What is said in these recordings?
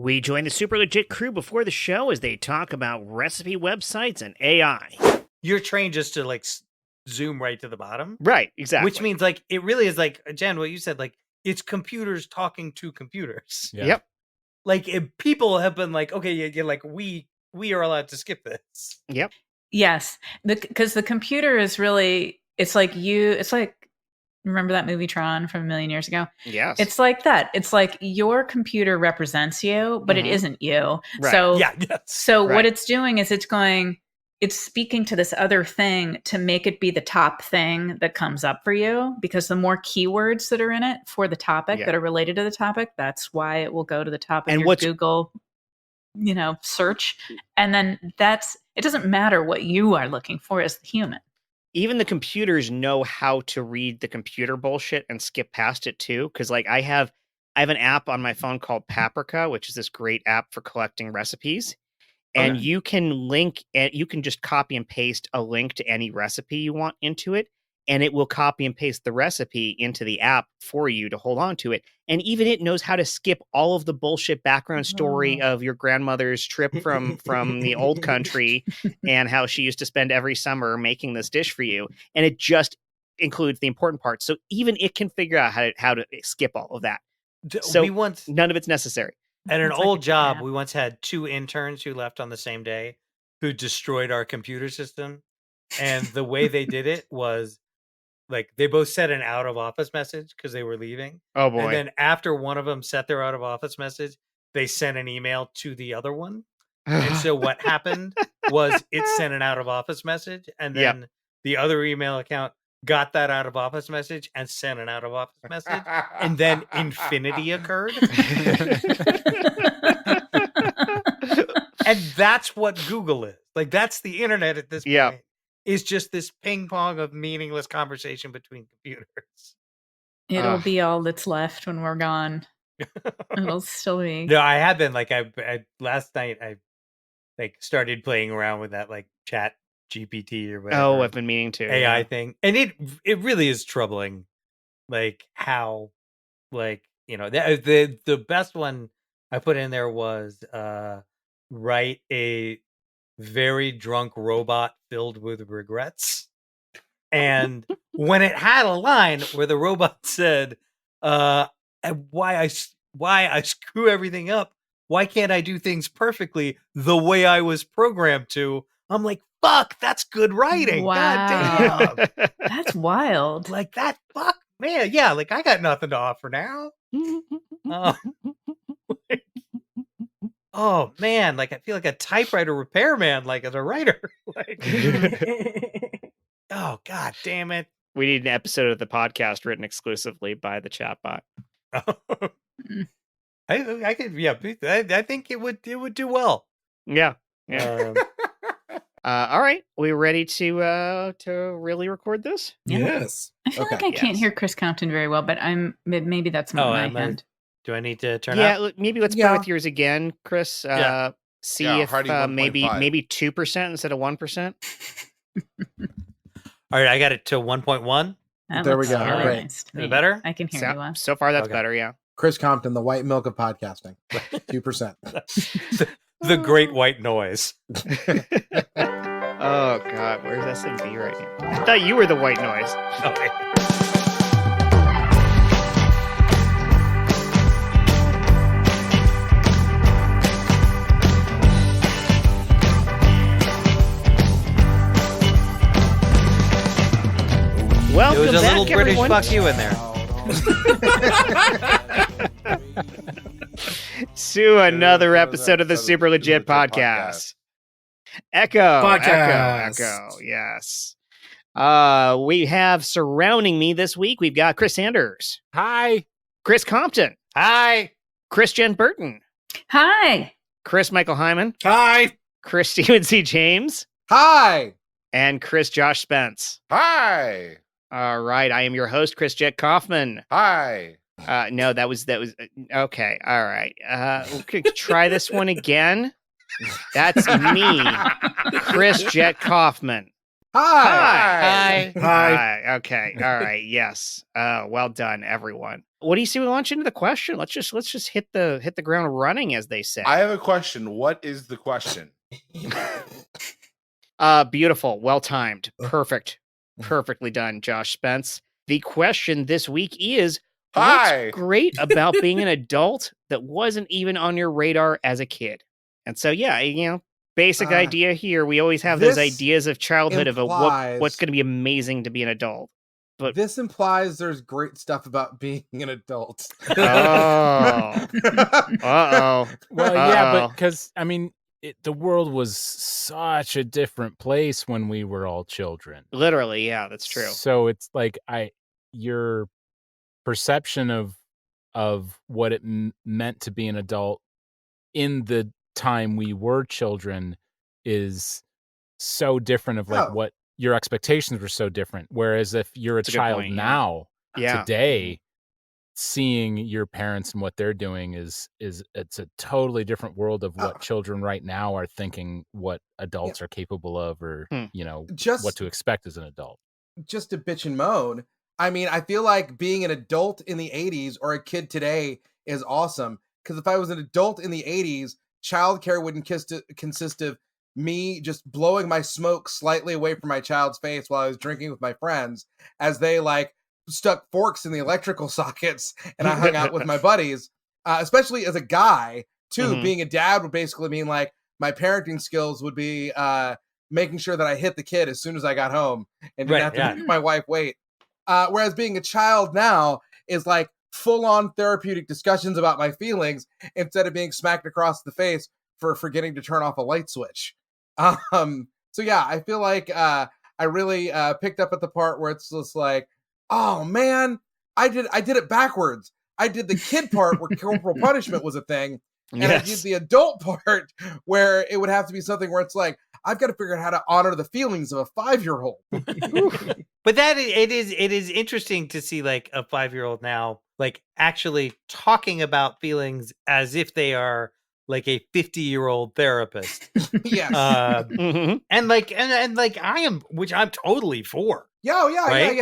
We join the super legit crew before the show as they talk about recipe websites and AI. You're trained just to like zoom right to the bottom. Right, exactly. Which means like it really is like, Jen, what you said, like it's computers talking to computers. Yeah. Yep. Like people have been like, okay, yeah, like we are allowed to skip this. Yep. Yes, because the computer is really, it's like, remember that movie Tron from a million years ago? Yes. It's like that. It's like your computer represents you, but it isn't you. Right. So, Yes. so Right. what it's doing is it's speaking to this other thing to make it be the top thing that comes up for you, because the more keywords that are in it for the topic that are related to the topic, that's why it will go to the top of your Google, search. And then it doesn't matter what you are looking for as the human. Even the computers know how to read the computer bullshit and skip past it too. Because like I have an app on my phone called Paprika, which is this great app for collecting recipes. And you can link, and you can just copy and paste a link to any recipe you want into it, and it will copy and paste the recipe into the app for you to hold on to it. And even it knows how to skip all of the bullshit background story of your grandmother's trip from the old country and how she used to spend every summer making this dish for you. And it just includes the important parts. So even it can figure out how to skip all of that. So none of it's necessary. At an old job, we once had 2 interns who left on the same day who destroyed our computer system. And the way they did it was like they both sent an out of office message because they were leaving. Oh boy. And then after one of them sent their out of office message, they sent an email to the other one. And so what happened was it sent an out of office message, and then the other email account got that out of office message and sent an out of office message, and then infinity occurred. And that's what Google is. Like that's the internet at this point. Is just this ping pong of meaningless conversation between computers. It'll be all that's left when we're gone. It'll still be. No, I have been like I last night I like started playing around with that like chat GPT or whatever. Oh, I've been meaning to. AI thing. And it really is troubling. Like how, like, the best one I put in there was write a very drunk robot filled with regrets. And when it had a line where the robot said, why I screw everything up, why can't I do things perfectly the way I was programmed to? I'm like, fuck, that's good writing. Wow. God damn. That's wild. Like that, fuck, man. Yeah, like I got nothing to offer now. Oh man, like I feel like a typewriter repairman, like as a writer. Like, oh god damn it. We need an episode of the podcast written exclusively by the chatbot. I could, yeah. I think it would do well. Yeah. All right, we ready to really record this? Yeah. Yes. I feel like I can't hear Chris Compton very well, but maybe that's not my end. Do I need to turn up? Yeah, maybe let's play with yours again, Chris. See if maybe 2% instead of 1%. All right, I got it to 1.1. There we go. Really Great. nice Is it better? I can hear you well. So far, that's better. Yeah. Chris Compton, the white milk of podcasting, 2%. The great white noise. Oh God, where's SMB right now? I thought you were the white noise. Okay. Welcome there was a back, little British everyone. fuck you in there. To another episode of the Super Legit Podcast. Echo. Yes. We have surrounding me this week, we've got Chris Sanders. Hi. Chris Compton. Hi. Chris Jen Burton. Hi. Chris Michael Heiman. Hi. Chris Stephen C. James. Hi. And Chris Josh Spence. Hi. All right. I am your host, Chris Jet Kaufman. Hi. No, that was okay. All right. Try this one again. That's me, Chris Jet Kaufman. Hi. Hi. Okay. All right. Yes. Well done, everyone. what do you see? We launch into the question. Let's just hit the ground running, as they say. I have a question. What is the question? Beautiful, well timed, perfectly done, Josh Spence. The question this week is: Hi. What's great about being an adult that wasn't even on your radar as a kid? And so, yeah, basic idea here. We always have those ideas of childhood of what's going to be amazing to be an adult. But this implies there's great stuff about being an adult. Uh-oh. Well, yeah, but because, I mean, the world was such a different place when we were all children. Literally, yeah, that's true. So it's like your perception of what it meant to be an adult in the time we were children is so different of what your expectations were so different. Whereas if you're a child now, today, seeing your parents and what they're doing is it's a totally different world of what children right now are thinking what adults are capable of, or what to expect as an adult. Just to bitch and moan. I mean, I feel like being an adult in the 80s or a kid today is awesome. Because if I was an adult in the 80s, childcare wouldn't consist of me just blowing my smoke slightly away from my child's face while I was drinking with my friends as they stuck forks in the electrical sockets and I hung out with my buddies, especially as a guy too. Mm-hmm. Being a dad would basically mean my parenting skills would be making sure that I hit the kid as soon as I got home and didn't have to make my wife wait. Whereas being a child now is full-on therapeutic discussions about my feelings instead of being smacked across the face for forgetting to turn off a light switch. So yeah, I feel like I really picked up at the part where it's just oh man, I did it backwards. I did the kid part where corporal punishment was a thing, and I did the adult part where it would have to be something where it's I've got to figure out how to honor the feelings of a 5-year-old. But it is interesting to see a 5-year-old now actually talking about feelings as if they are a 50-year-old therapist. Yes. And I am, which I'm totally for. Yeah, right?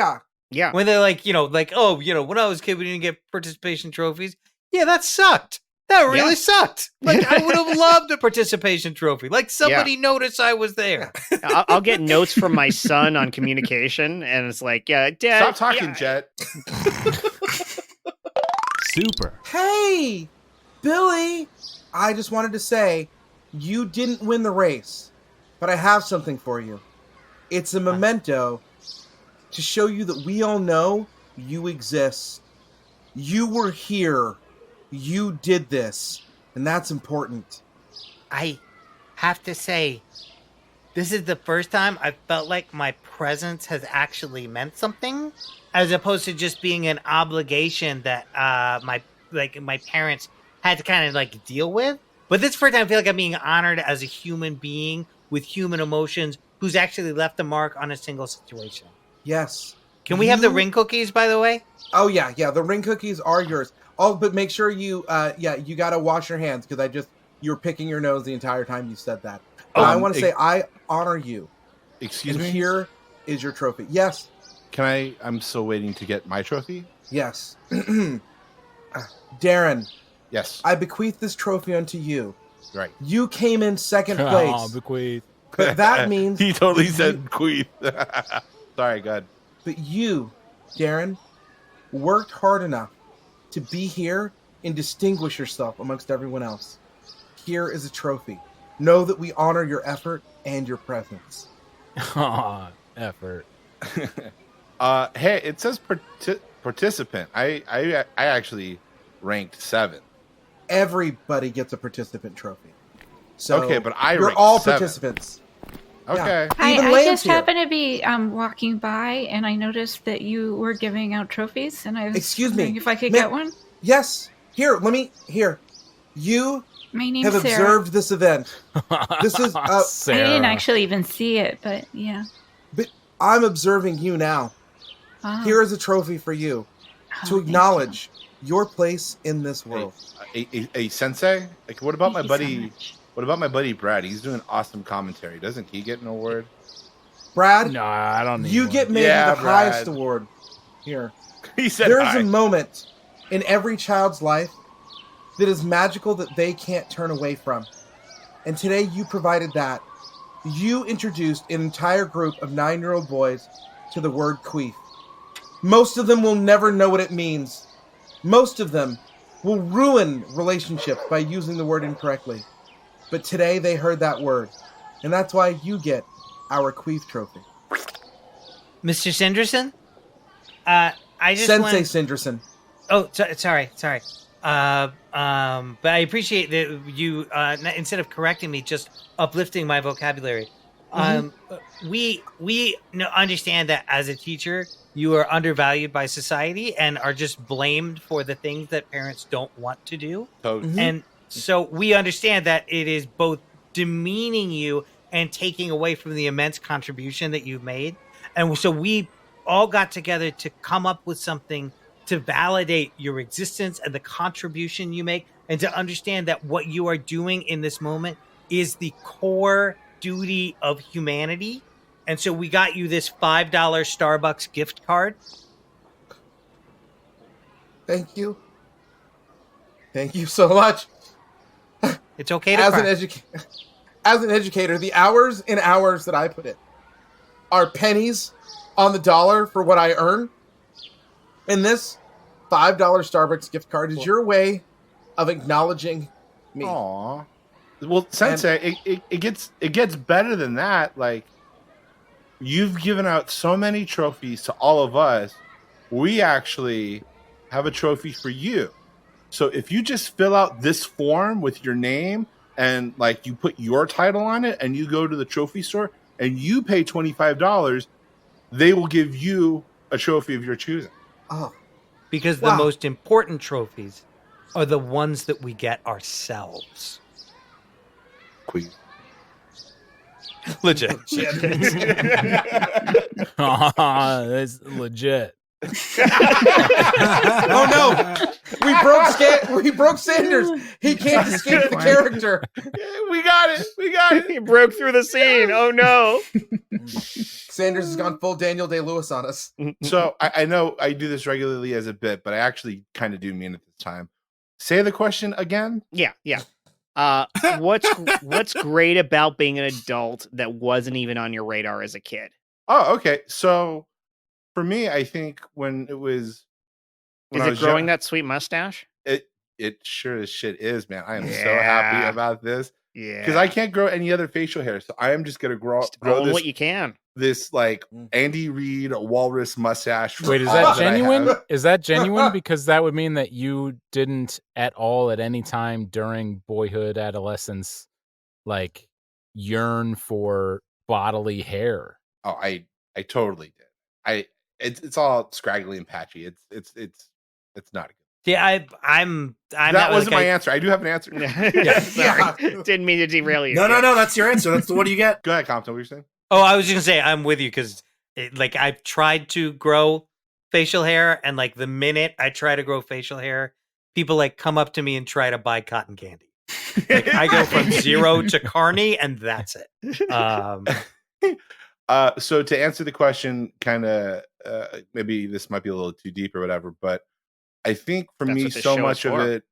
Yeah. When they're when I was a kid, we didn't get participation trophies. Yeah, that sucked. That really sucked. I would have loved a participation trophy. Somebody noticed I was there. I'll get notes from my son on communication, and it's Dad. Stop talking, Jet. Super. Hey, Billy. I just wanted to say, you didn't win the race, but I have something for you. It's a memento to show you that we all know you exist. You were here. You did this, and that's important. I have to say, this is the first time I felt like my presence has actually meant something, as opposed to just being an obligation that my parents had to kind of deal with. But this first time I feel like I'm being honored as a human being with human emotions who's actually left a mark on a single situation. Yes. Can we have the ring cookies, by the way? Oh, yeah. The ring cookies are yours. Oh, but make sure you got to wash your hands because you were picking your nose the entire time you said that. I want to say I honor you. Excuse me? Here is your trophy. Yes. I'm still waiting to get my trophy. Yes. Darren. Yes. I bequeath this trophy unto you. Right. You came in second place. Oh, bequeath. But that means... He totally said bequeath. Sorry, go ahead. But you, Darren, worked hard enough to be here and distinguish yourself amongst everyone else. Here is a trophy. Know that we honor your effort and your presence. Effort. Hey, it says participant. I actually ranked 7. Everybody gets a participant trophy. So okay, but you're all 7. participants. Okay. Yeah. Hi, Even I Lance just here. happened to be walking by, and I noticed that you were giving out trophies, and I was Excuse me, wondering if I could get one. Yes. Here. You My name's have Sarah. observed this event. This is. Sarah. I didn't actually even see it, but yeah. But I'm observing you now. Oh. Here is a trophy for you to acknowledge your place in this world. A sensei? What about my Thank you so buddy? much. What about my buddy Brad? He's doing awesome commentary. Doesn't he get an award? Brad, No, I don't need you one. get maybe Yeah, the Brad. highest award. Here. He said There's hi. a moment in every child's life that is magical that they can't turn away from. And today you provided that. You introduced an entire group of 9-year-old boys to the word queef. Most of them will never know what it means. Most of them will ruin relationships by using the word incorrectly. But today they heard that word. And that's why you get our queef trophy. Mr. Sanderson? I just Sensei Sanderson. Oh, sorry. But I appreciate that you, instead of correcting me, just uplifting my vocabulary. We understand that as a teacher, you are undervalued by society and are just blamed for the things that parents don't want to do. And so we understand that it is both demeaning you and taking away from the immense contribution that you've made. And so we all got together to come up with something to validate your existence and the contribution you make, and to understand that what you are doing in this moment is the core duty of humanity. And so we got you this $5 Starbucks gift card. Thank you. Thank you so much. It's okay to cry. As an educator, the hours and hours that I put in are pennies on the dollar for what I earn. And this $5 Starbucks gift card is your way of acknowledging me. Aw. Well, Sensei, it gets better than that. Like, you've given out so many trophies to all of us. We actually have a trophy for you. So if you just fill out this form with your name and like you put your title on it and you go to the trophy store and you pay $25, they will give you a trophy of your choosing. Oh. Because the most important trophies are the ones that we get ourselves. Queen. Legit. That's legit. Oh no! We broke Sanders. He can't escape the character. We got it. He broke through the scene. Oh no! Sanders has gone full Daniel Day-Lewis on us. So I know I do this regularly as a bit, but I actually kind of do mean it this time. Say the question again. Yeah. What's great about being an adult that wasn't even on your radar as a kid? Oh, okay. So for me, I think when it was, is it growing that sweet mustache? It sure as shit is, man. I am so happy about this. Yeah, because I can't grow any other facial hair, so I am just gonna grow this, what you can. This like Andy Reid walrus mustache. Wait, is that genuine? Is that genuine? Because that would mean that you didn't at all at any time during boyhood, adolescence, like yearn for bodily hair. Oh, I totally did. It's all scraggly and patchy. It's not good. Yeah, I'm that wasn't my answer. I do have an answer. Sorry. Didn't mean to derail you. No, that's your answer. That's the one you get. Go ahead, Compton. What you're saying? Oh, I was just gonna say I'm with you because like I've tried to grow facial hair, and like the minute I try to grow facial hair, people like come up to me and try to buy cotton candy. Like I go from 0 to Carney, and that's it. So to answer the question, kind of maybe this might be a little too deep or whatever, but I think for me, so much of it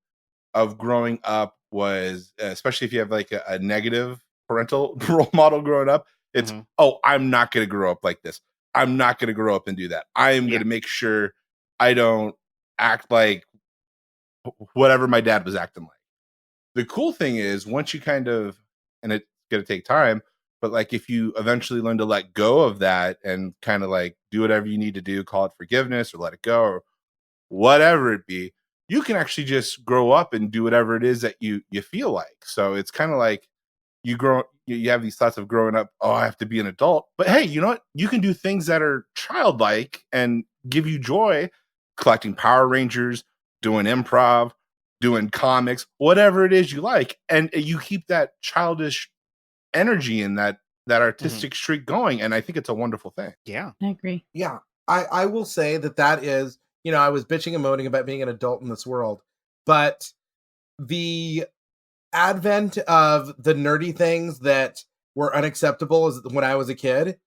of growing up was, especially if you have like a negative parental role model growing up, it's, oh, I'm not going to grow up like this. I'm not going to grow up and do that. I am going to make sure I don't act like whatever my dad was acting like. The cool thing is once you kind of, and it's going to take time, but like if you eventually learn to let go of that and kind of like do whatever you need to do, call it forgiveness or let it go or whatever it be, you can actually just grow up and do whatever it is that you feel like. So it's kind of like you have these thoughts of growing up, oh, I have to be an adult. But hey, you know what? You can do things that are childlike and give you joy, collecting Power Rangers, doing improv, doing comics, whatever it is you like. And you keep that childish energy and that artistic streak going. And I think it's a wonderful thing. Yeah, I agree. Yeah, I will say that is, you know, I was bitching and moaning about being an adult in this world, but the advent of the nerdy things that were unacceptable when I was a kid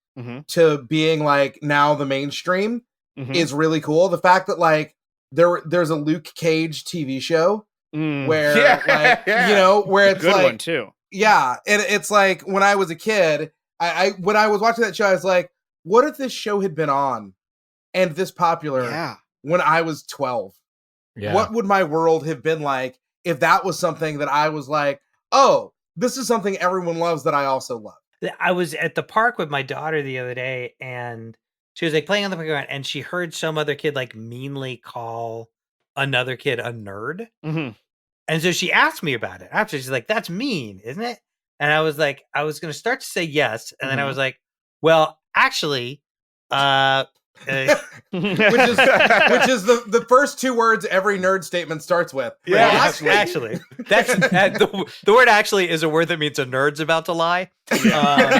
to being like now the mainstream is really cool. The fact that like there's a Luke Cage TV show where where it's good like one too. Yeah, and it's like when I was a kid, I when I was watching that show, I was like, what if this show had been on and this popular when I was 12? Yeah. What would my world have been like if that was something that I was like, oh, this is something everyone loves that I also love? I was at the park with my daughter the other day, and she was like playing on the playground, and she heard some other kid like meanly call another kid a nerd. Mm-hmm. And so she asked me about it after. She's like, that's mean, isn't it? And I was like, I was going to start to say yes. And then I was like, well, actually, which is the first two words every nerd statement starts with. Yeah, well, actually, that's the word "actually" is a word that means a nerd's about to lie. Well,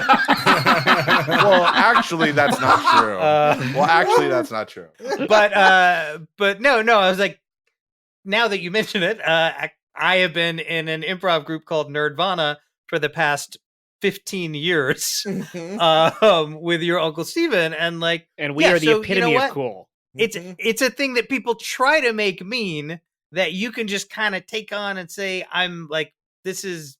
actually, that's not true. That's not true. But no, I was like, now that you mention it, I have been in an improv group called Nerdvana for the past 15 years with your Uncle Steven, and we are the epitome of cool. It's a thing that people try to make mean that you can just kind of take on and say, I'm like, this is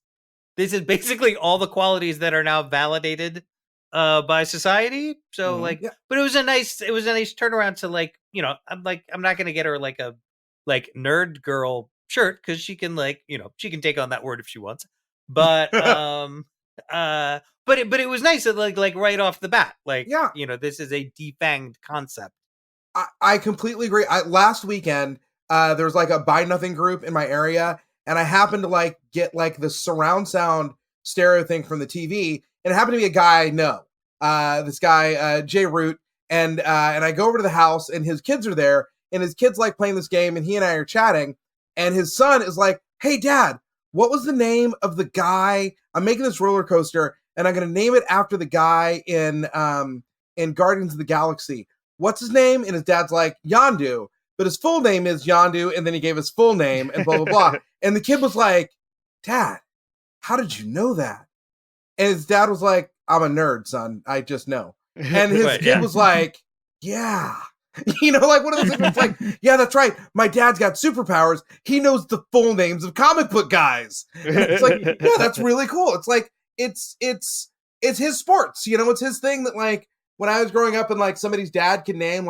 basically all the qualities that are now validated by society. So but it was a nice turnaround to I'm not gonna get her like a nerd girl shirt because she can she can take on that word if she wants, but but it was nice that like right off the bat, this is a defanged concept. I completely agree. Last weekend there was like a buy nothing group in my area, and I happened to get the surround sound stereo thing from the TV, and it happened to be a guy I know, this guy Jay Root, and I go over to the house, and his kids are there, and his kids like playing this game, and he and I are chatting, and his son is like, hey dad, what was the name of the guy? I'm making this roller coaster, and I'm going to name it after the guy in Guardians of the Galaxy. What's his name? And his dad's like, Yondu. But his full name is Yondu, and then he gave his full name, and blah, blah, blah. And the kid was like, Dad, how did you know that? And his dad was like, I'm a nerd, son. I just know. And his kid was like, yeah. One of those things like, yeah, that's right. My dad's got superpowers. He knows the full names of comic book guys. And it's like, yeah, that's really cool. It's like, it's his sports, it's his thing that when I was growing up and somebody's dad can name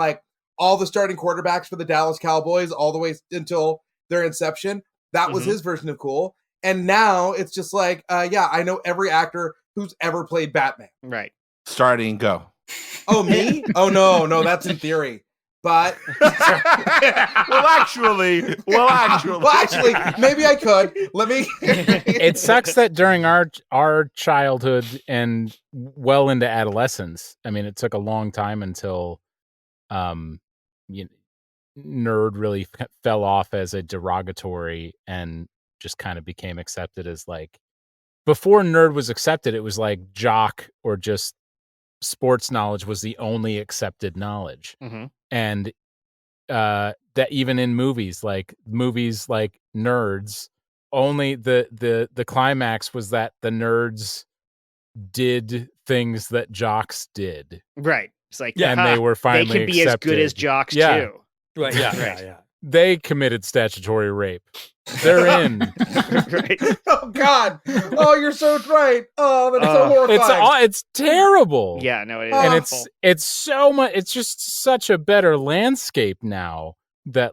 all the starting quarterbacks for the Dallas Cowboys all the way until their inception. That was his version of cool. And now it's just I know every actor who's ever played Batman. Right. Starting go. Oh, me? Oh, no, that's in theory. But well, actually, maybe I could. Let me. It sucks that during our childhood and well into adolescence, I mean, it took a long time until, nerd really fell off as a derogatory and just kind of became accepted as before nerd was accepted, it was like jock or just sports knowledge was the only accepted knowledge. Mm-hmm. And that even in movies like Nerds, only the climax was that the nerds did things that jocks did. Right. It's and they were finally they can be accepted. As good as jocks too. Right. Yeah. They committed statutory rape. They're in. Right. Oh God. Oh, you're so right. Oh, that's so horrifying. It's terrible. Yeah, no, it is. And it's so much. It's just such a better landscape now that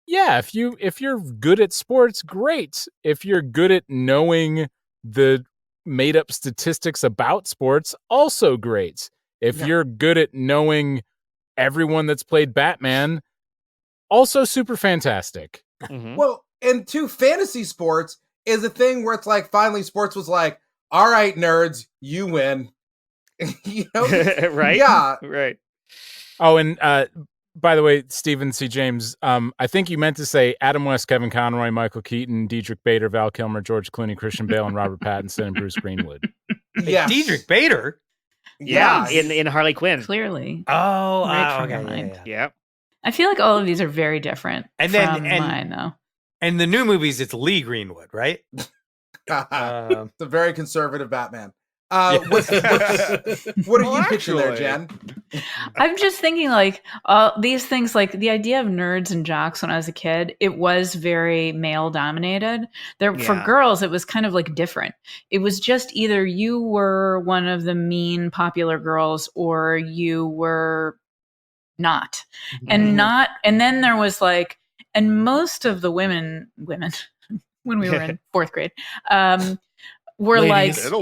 if you're good at sports, great. If you're good at knowing the made up statistics about sports, also great. If you're good at knowing everyone that's played Batman, also super fantastic. Mm-hmm. Well, and fantasy sports is a thing where it's finally sports was all right, nerds, you win. Right? Yeah. Right. Oh, and by the way, Stephen C. James, I think you meant to say Adam West, Kevin Conroy, Michael Keaton, Diedrich Bader, Val Kilmer, George Clooney, Christian Bale, and Robert Pattinson, and Bruce Greenwood. Yeah. Diedrich Bader? Yeah, in Harley Quinn. Clearly. Oh, right okay. from your mind. Yeah. I feel like all of these are very different from mine, though. And the new movies, it's Lee Greenwood, right? It's a very conservative Batman. What are you pitching there, Jen? I'm just thinking like these things, like the idea of nerds and jocks when I was a kid, it was very male dominated. For girls, it was kind of like different. It was just either you were one of the mean popular girls or you were not. And then there was like, and most of the women when we were in fourth grade, were Ladies, like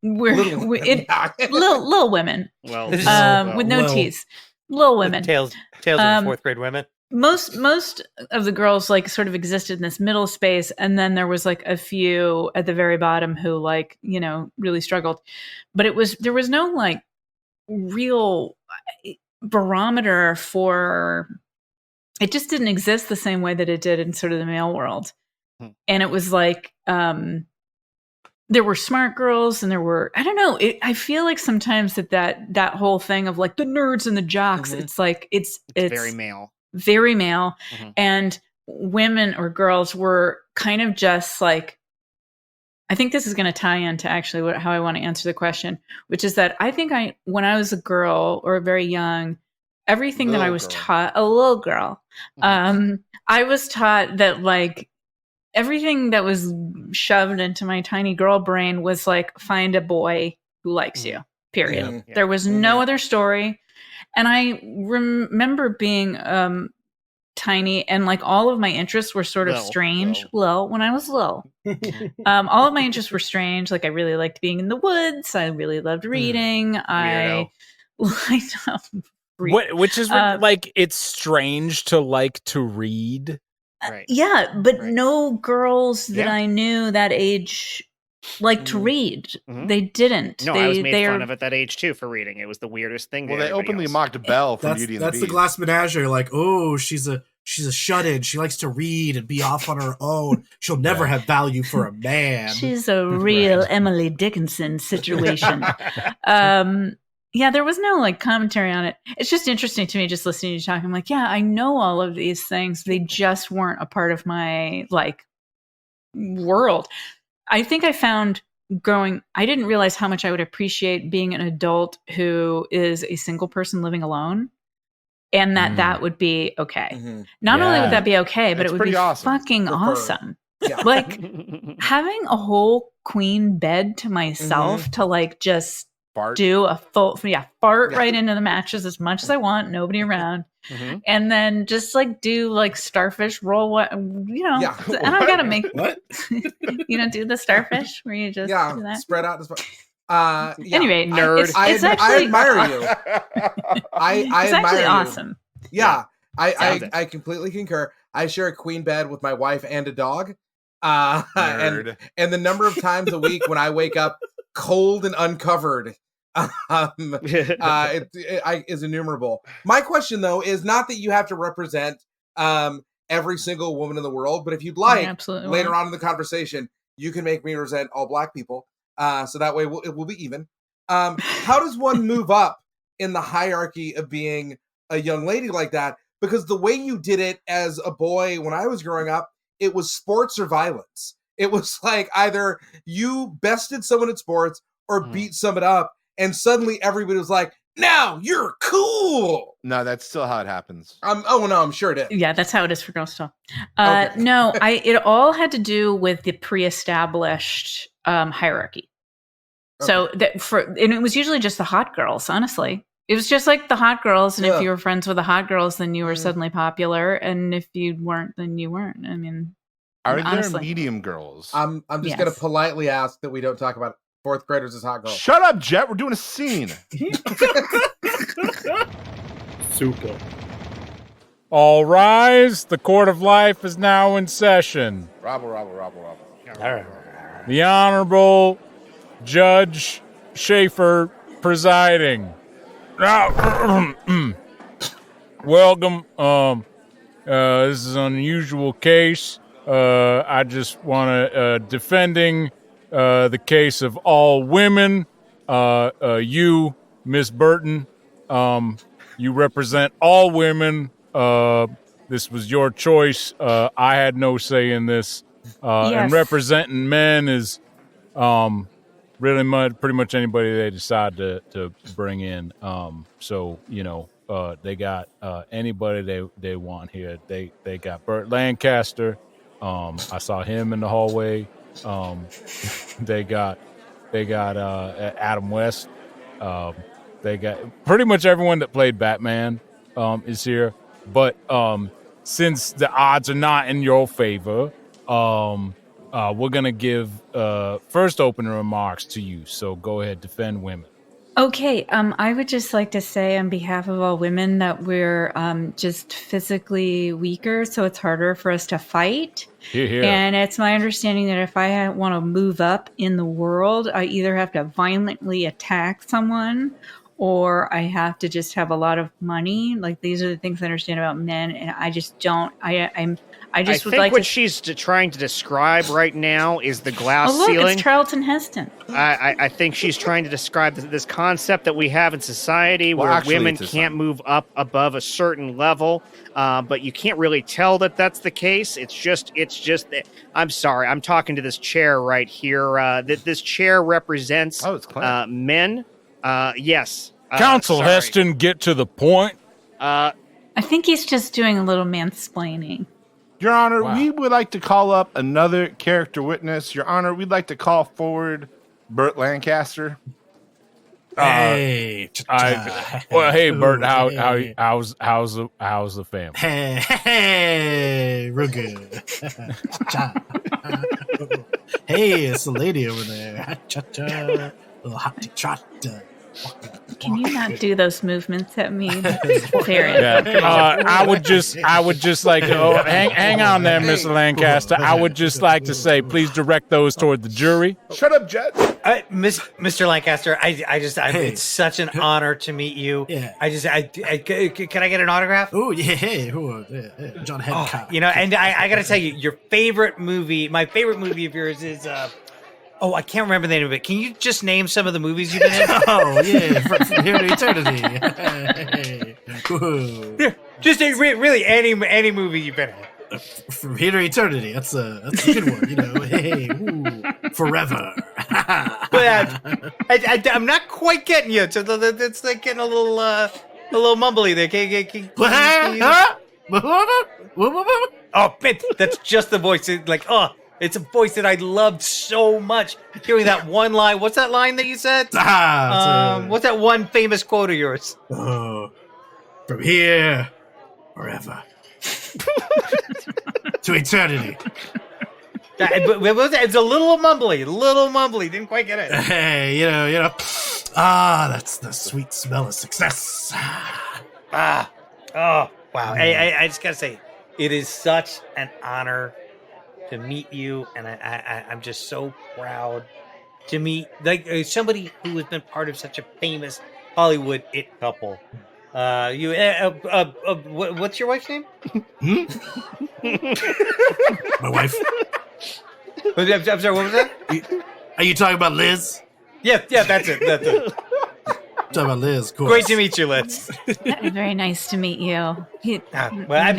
little women. Well, with no T's. Little women. Tales of fourth grade women. Most of the girls like sort of existed in this middle space, and then there was like a few at the very bottom who like, you know, really struggled. But there was no like real barometer for it. Just didn't exist the same way that it did in sort of the male world. And it was like there were smart girls and there were, I don't know, I feel like sometimes that whole thing of like the nerds and the jocks, it's like it's very male. And women or girls were kind of just like, I think this is going to tie into actually how I want to answer the question, which is that I think when I was a girl or very young, everything that I was taught, a little girl, I was taught that like everything that was shoved into my tiny girl brain was like, find a boy who likes you, period. There was no other story. And I remember being tiny and like all of my interests were sort of strange. Well, when I was little, all of my interests were strange. Like I really liked being in the woods. I really loved reading. I liked which is like, it's strange to like to read. Right. Yeah, but no girls that I knew that age liked to read. They didn't. No, I was made fun of at that age too for reading. It was the weirdest thing. Well, they openly mocked Belle from Beauty and the Beast. That's the glass menagerie. Like, oh, she's a shut-in. She likes to read and be off on her own. She'll never have value for a man. She's a real Emily Dickinson situation. Yeah, there was no like commentary on it. It's just interesting to me just listening to you talk. I'm like, yeah, I know all of these things. They just weren't a part of my like world. I think I found I didn't realize how much I would appreciate being an adult who is a single person living alone. And that would be okay. Not only would that be okay, but it would be fucking awesome. Yeah. Like having a whole queen bed to myself to like just do a full fart right into the mattress as much as I want, nobody around, and then just like do like starfish roll, and I gotta make what you know, do the starfish where you just do that. Spread out anyway, nerd. It's actually, I admire you. I it's admire actually you. Awesome. I completely concur. I share a queen bed with my wife and a dog, and the number of times a week when I wake up cold and uncovered is innumerable. My question though is not that you have to represent every single woman in the world, but if you'd like, later on in the conversation, you can make me represent all Black people, so that way it will be even. How does one move up in the hierarchy of being a young lady like that? Because the way you did it as a boy when I was growing up, it was sports or violence. It was like either you bested someone at sports or beat someone up, and suddenly everybody was like, "Now you're cool." No, that's still how it happens. I'm sure it is. Yeah, that's how it is for girls still. Okay. No, it all had to do with the pre-established hierarchy. Okay. So and it was usually just the hot girls. Honestly, it was just like the hot girls, and if you were friends with the hot girls, then you were suddenly popular, and if you weren't, then you weren't. I mean. Are there medium girls? I'm just going to politely ask that we don't talk about fourth graders as hot girls. Shut up, Jet. We're doing a scene. Super. All rise. The court of life is now in session. Robble. The Honorable Judge Schaefer presiding. Welcome. This is an unusual case. I just want to defending the case of all women. You, Miss Burton, you represent all women. This was your choice. I had no say in this. And representing men is pretty much anybody they decide to bring in. So they got anybody they want here. They got Burt Lancaster. I saw him in the hallway. They got Adam West. They got pretty much everyone that played Batman is here. But since the odds are not in your favor, we're gonna give first opening remarks to you. So go ahead, defend women. Okay, I would just like to say on behalf of all women that we're just physically weaker, so it's harder for us to fight. Here. And it's my understanding that if I want to move up in the world, I either have to violently attack someone or I have to just have a lot of money. Like, these are the things I understand about men, and I just don't. I think what she's trying to describe right now is the glass ceiling. It's Charlton Heston. I think she's trying to describe this concept that we have in society where women can't move up above a certain level, but you can't really tell that that's the case. It's just that, I'm sorry, I'm talking to this chair right here. That this chair represents men. Yes. Counsel Heston, get to the point. I think he's just doing a little mansplaining. Your Honor, we would like to call up another character witness. Your Honor, we'd like to call forward Burt Lancaster. Hey, hey, Burt, how's the family? Hey, real good. Hey, it's the lady over there. Cha-cha. Little hot trot. Can you not do those movements at me? I would just like, hang on there, Mr. Lancaster. I would just like to say, please direct those toward the jury. Shut up, Judge. Mr. Lancaster, it's such an honor to meet you. Yeah. Can I get an autograph? Oh, yeah. John Hancock. And I got to tell you, my favorite movie of yours is, I can't remember the name of it. Can you just name some of the movies you've been in? Oh, yeah, from here to eternity. Hey. Just really any movie you've been in. From here to eternity. That's a good one. Hey, forever. But I'm not quite getting you. So it's like getting a little mumbly there. That's just the voice. It's a voice that I loved so much. Hearing that one line. What's that line that you said? What's that one famous quote of yours? Oh, from here, forever. To eternity. It's a little mumbly. Didn't quite get it. Hey, that's the sweet smell of success. Oh, wow. I just gotta say, it is such an honor to meet you, and I'm just so proud to meet somebody who has been part of such a famous Hollywood it couple. What's your wife's name? My wife. I'm sorry, what was that? Are you talking about Liz? Yeah, that's it. Talking about Liz, of course. Great to meet you, Liz. Very nice to meet you. My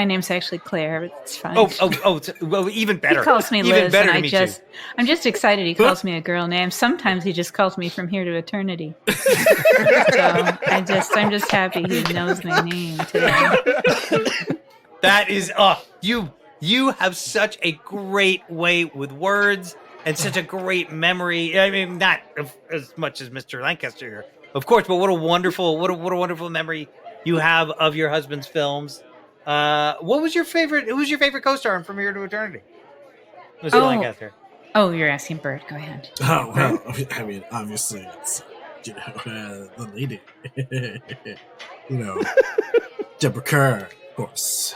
name's actually Claire. It's fine. Well, even better. He calls me even Liz, better and to meet you. I'm just excited he calls me a girl name. Sometimes he just calls me from here to eternity. So I'm just happy he knows my name today. That is, you have such a great way with words and such a great memory. I mean, not as much as Mr. Lancaster here, of course, but what a wonderful memory you have of your husband's films. What was your favorite? Who was your favorite co-star in From Here to Eternity? Mr. Lancaster. Oh, you're asking Bert. Go ahead. Oh, well, I mean, obviously, it's, the lady. Deborah Kerr, of course.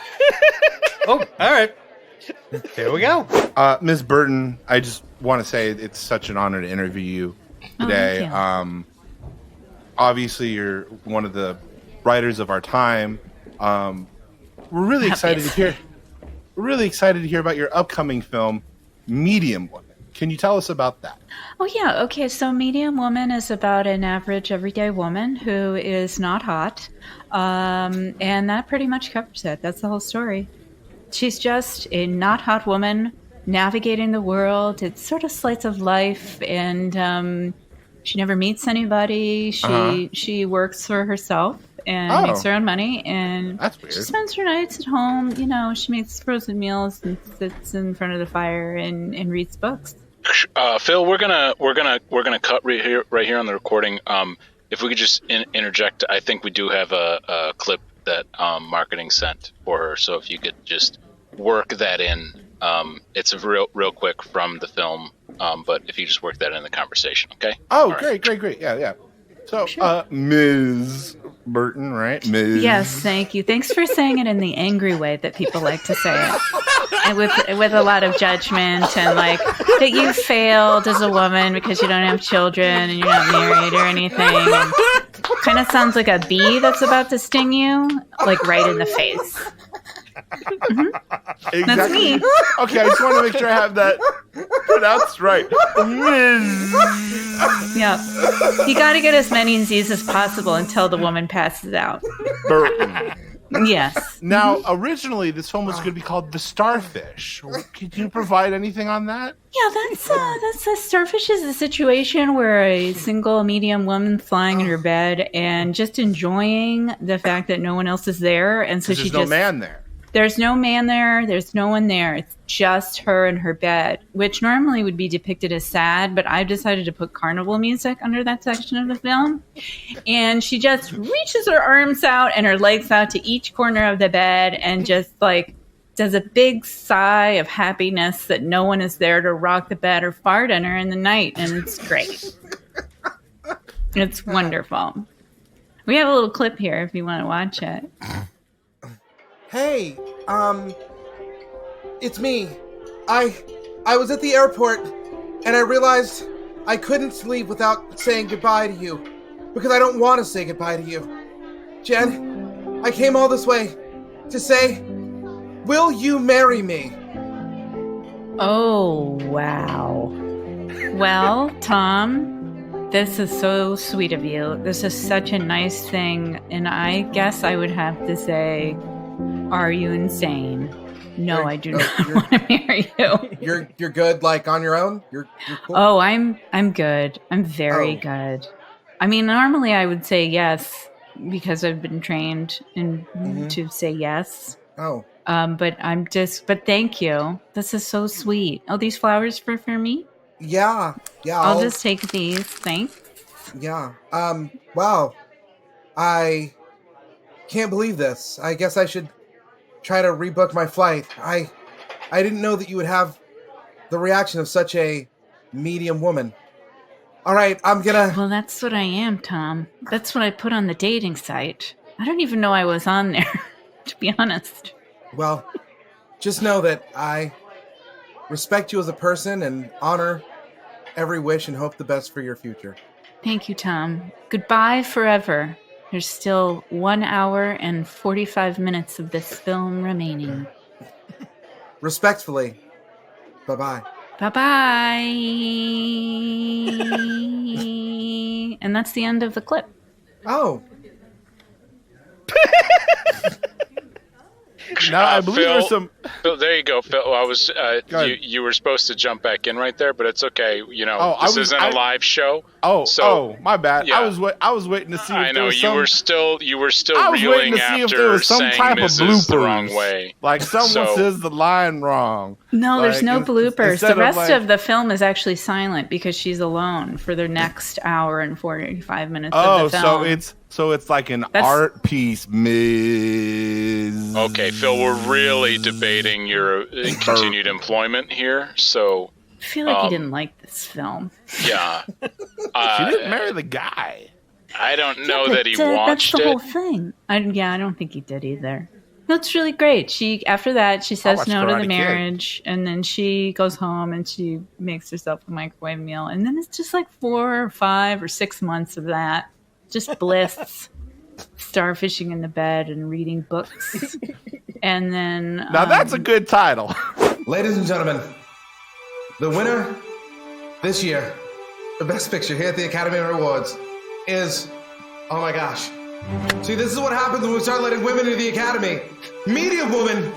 Oh, all right. There we go. Ms. Burton, I just want to say it's such an honor to interview you today. Obviously, you're one of the writers of our time. We're really excited to hear. We're really excited to hear about your upcoming film, Medium Woman. Can you tell us about that? Oh, yeah. Okay, so Medium Woman is about an average everyday woman who is not hot. And that pretty much covers it. That's the whole story. She's just a not hot woman navigating the world. It's sort of slice of life, and she never meets anybody. She works for herself and makes her own money, and that's weird. She spends her nights at home. You know, she makes frozen meals and sits in front of the fire and reads books. Phil, we're gonna cut right here on the recording. If we could just interject, I think we do have a clip that marketing sent for her. So if you could just work that in, it's real quick from the film. But if you just work that in the conversation, okay? Oh, great. Yeah. So, sure. Ms. Burton, right? Ms. Yes, thank you. Thanks for saying it in the angry way that people like to say it. And with a lot of judgment and like that you failed as a woman because you don't have children and you're not married or anything. And kind of sounds like a bee that's about to sting you, like right in the face. Mm-hmm. Exactly. That's me. Okay, I just want to make sure I have that pronounced right. Yeah. You got to get as many Z's as possible until the woman passes out. Burton. Yes. Now, originally, this film was going to be called The Starfish. Could you provide anything on that? Yeah, that's a starfish is a situation where a single medium woman flying in her bed and just enjoying the fact that no one else is there, and so There's no man there. There's no man there. There's no one there. It's just her and her bed, which normally would be depicted as sad, but I've decided to put carnival music under that section of the film. And she just reaches her arms out and her legs out to each corner of the bed and just like does a big sigh of happiness that no one is there to rock the bed or fart on her in the night. And it's great. It's wonderful. We have a little clip here if you want to watch it. Hey, it's me. I was at the airport and I realized I couldn't leave without saying goodbye to you because I don't want to say goodbye to you. Jen, I came all this way to say, will you marry me? Oh, wow. Well, Tom, this is so sweet of you. This is such a nice thing, and I guess I would have to say, are you insane? No, I do not want to marry you. You're good, like on your own? You're cool? Oh, I'm good. I'm very good. I mean, normally I would say yes because I've been trained to say yes. Oh. But but thank you. This is so sweet. Oh, these flowers for me? Yeah. I'll just take these. Thanks. Yeah. Wow. I can't believe this. I guess I should try to rebook my flight. I didn't know that you would have the reaction of such a medium woman. All right, I'm gonna... Well, that's what I am, Tom. That's what I put on the dating site. I don't even know I was on there, to be honest. Well, just know that I respect you as a person and honor every wish and hope the best for your future. Thank you, Tom. Goodbye forever. There's still 1 hour and 45 minutes of this film remaining. Respectfully. Bye-bye. Bye-bye. And that's the end of the clip. Oh. Now, I believe there's some... Phil, there you go, Phil. I was you were supposed to jump back in right there, but it's okay. You know, this isn't a live show. My bad. Yeah. I was waiting to see. I know you were still reeling after if there was some saying type Mrs. of bloopers the wrong way. Like someone says the line wrong. No, like, there's no bloopers. The rest of the film is actually silent because she's alone for the next hour and 45 minutes of the film. So it's like that's art piece, Ms. Okay, Phil, we're really debating your continued employment here. So I feel like you didn't like this film. Yeah. She didn't marry the guy. I don't know that he watched it. That's the whole thing. I don't think he did either. That's really great. After that, she says no to the marriage, and then she goes home and she makes herself a microwave meal. And then it's just like 4 or 5 or 6 months of that. Just bliss, starfishing in the bed and reading books. And then... Now that's a good title. Ladies and gentlemen, the winner this year, the Best Picture here at the Academy Awards is... Oh my gosh. See, this is what happens when we start letting women into the Academy. Medium Woman,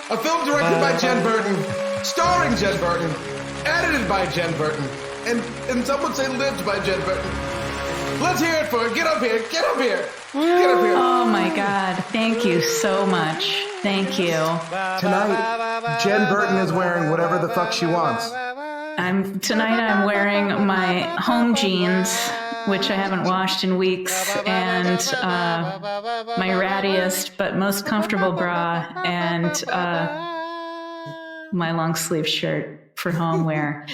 a film directed by Jen Burton, starring Jen Burton, edited by Jen Burton, and some would say lived by Jen Burton. Let's hear it for her. Get up here. Get up here. Get up here. Oh my God. Thank you so much. Thank you. Tonight, Jen Burton is wearing whatever the fuck she wants. Tonight I'm wearing my home jeans, which I haven't washed in weeks, and my rattiest but most comfortable bra, and my long sleeve shirt for home wear.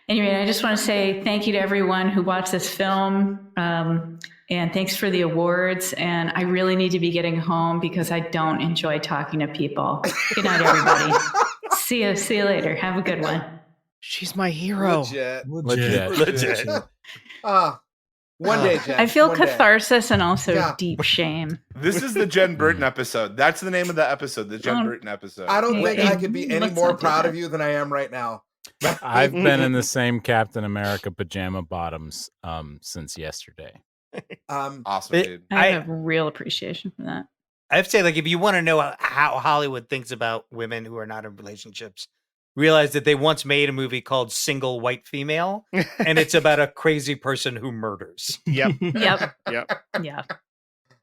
Anyway, I just want to say thank you to everyone who watched this film, and thanks for the awards. And I really need to be getting home because I don't enjoy talking to people. Good night, everybody. See you later. Have a good one. She's my hero. Legit. One day, Jen. I feel catharsis and also deep shame. This is the Jen Burton episode. That's the name of the episode, the Jen Burton episode. I don't think I could be any more proud of you than I am right now. I've been in the same Captain America pajama bottoms since yesterday. Awesome, dude. I have real appreciation for that. I have to say, like, if you want to know how Hollywood thinks about women who are not in relationships, realize that they once made a movie called Single White Female, and it's about a crazy person who murders. Yep. Yeah.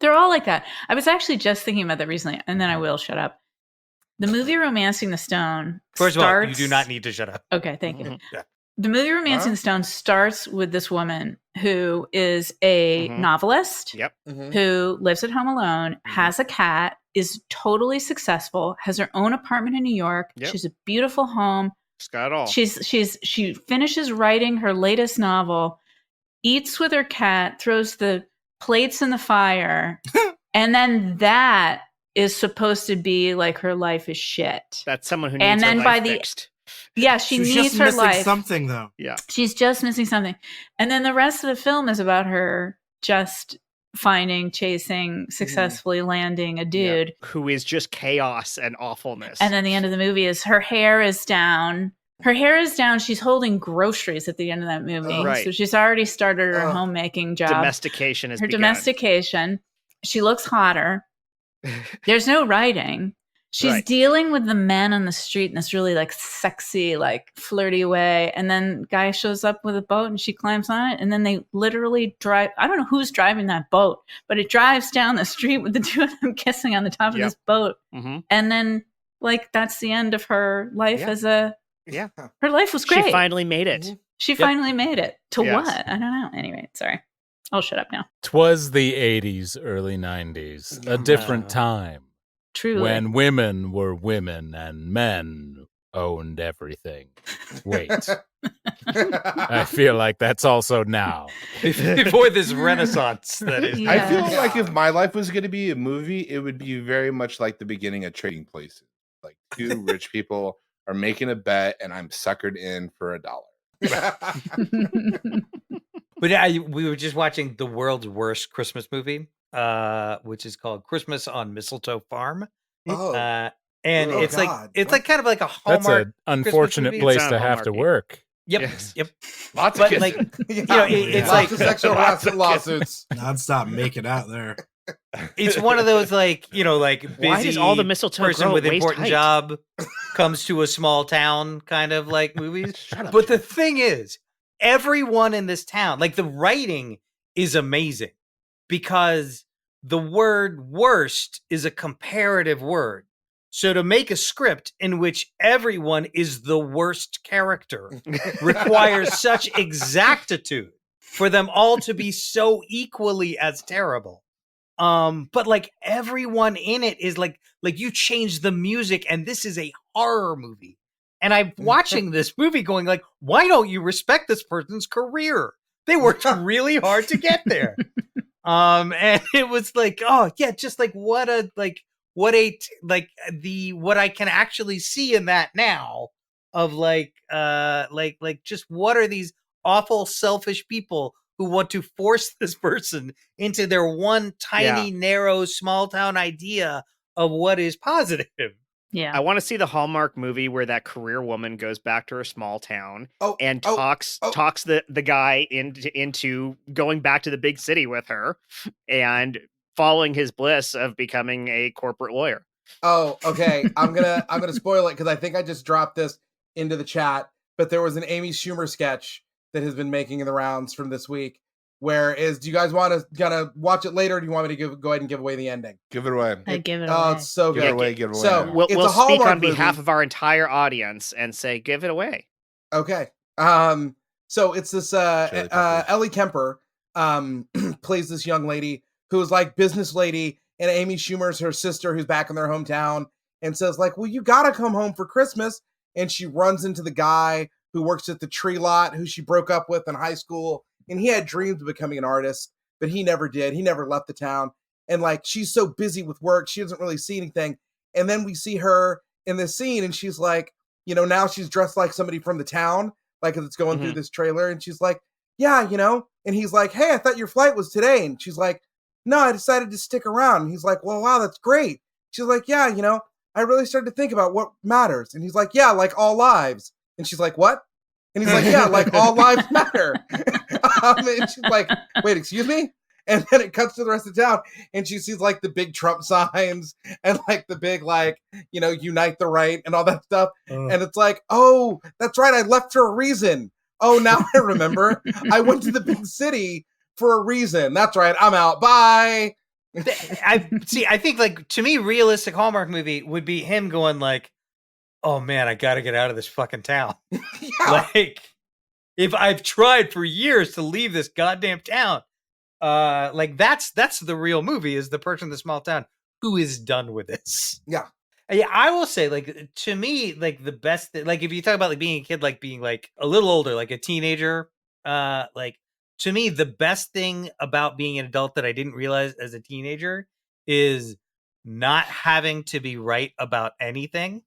They're all like that. I was actually just thinking about that recently, and then I will shut up. The movie Romancing the Stone First of all, you do not need to shut up. Okay, thank you. Yeah. The movie Romancing the Stone starts with this woman who is a novelist who lives at home alone, has a cat, is totally successful, has her own apartment in New York. She's a beautiful home. She's got it all. She finishes writing her latest novel, eats with her cat, throws the plates in the fire, and then that is supposed to be like her life is shit. That's someone who needs her life fixed. Yeah, she She's needs just her missing life. something, though. Yeah. She's just missing something. And then the rest of the film is about her just finding, chasing, successfully landing a dude. Who is just chaos and awfulness. And then the end of the movie is her hair is down. Her hair is down. She's holding groceries at the end of that movie. Right. So she's already started her homemaking job. Domestication is domestication. She looks hotter. There's no writing. She's dealing with the men on the street in this really like sexy, like flirty way. And then guy shows up with a boat and she climbs on it. And then they literally drive. I don't know who's driving that boat, but it drives down the street with the two of them kissing on the top of this boat. And then like, that's the end of her life as a, her life was great. She finally made it. She finally made it. To what? I don't know. Anyway, sorry. I'll shut up now. 'Twas the 80s, early 90s, a different time. Truly. When women were women and men owned everything. Wait. I feel like that's also now. Before this renaissance that is. I feel like if my life was going to be a movie, it would be very much like the beginning of Trading Places. Like two rich people are making a bet and I'm suckered in for $1. But we were just watching the world's worst Christmas movie, which is called Christmas on Mistletoe Farm. And it's God. like kind of like a Hallmark. That's an unfortunate place to have to work. Yep. Lots of like it's it's like like sexual harassment lawsuits. Non-stop making out there. It's one of those like busy Why does all the mistletoe person grow with waist important height? job comes to a small town kind of like movies. But the thing is, everyone in this town, like the writing is amazing because the word worst is a comparative word. So to make a script in which everyone is the worst character requires such exactitude for them all to be so equally as terrible. But like everyone in it is like you change the music and this is a horror movie. And I'm watching this movie going like, why don't you respect this person's career? They worked really hard to get there. And it was like, oh yeah, just like what I can actually see in that now of just what are these awful selfish people who want to force this person into their one tiny narrow small town idea of what is positive. Yeah. I want to see the Hallmark movie where that career woman goes back to her small town and talks the guy into going back to the big city with her and following his bliss of becoming a corporate lawyer. Oh, okay. I'm gonna spoil it because I think I just dropped this into the chat, but there was an Amy Schumer sketch that has been making the rounds from this week. Do you guys want to gonna watch it later, or do you want me to go ahead and give away the ending? Give it away. I give it Oh, away. it's so good. Give it away. So now. We'll it's a speak Hallmark on behalf movie. of our entire audience and say, give it away. Okay. So it's this Ellie Kemper plays this young lady who's like business lady, and Amy Schumer's her sister who's back in their hometown, and says like, well, you gotta come home for Christmas. And she runs into the guy who works at the tree lot, who she broke up with in high school. And he had dreams of becoming an artist, but he never did. He never left the town. And like, she's so busy with work, she doesn't really see anything. And then we see her in this scene, and she's like, now she's dressed like somebody from the town, like it's going through this trailer. And she's like, yeah, and he's like, hey, I thought your flight was today. And she's like, no, I decided to stick around. And he's like, well, wow, that's great. She's like, yeah, I really started to think about what matters. And he's like, yeah, like all lives. And she's like, what? And he's like, yeah, like all lives matter. And she's like, wait, excuse me? And then it cuts to the rest of town, and she sees like the big Trump signs and like the big, like, unite the right and all that stuff. And it's like, oh, that's right. I left for a reason. Oh, now I remember. I went to the big city for a reason. That's right. I'm out. Bye. I think like, to me, realistic Hallmark movie would be him going like, oh man, I got to get out of this fucking town. Yeah. Like, if I've tried for years to leave this goddamn town, like that's the real movie, is the person in the small town who is done with this. Yeah. Yeah, I will say, like, to me, like the best, like if you talk about like being a kid, like being like a little older, like a teenager, like to me, the best thing about being an adult that I didn't realize as a teenager is not having to be right about anything.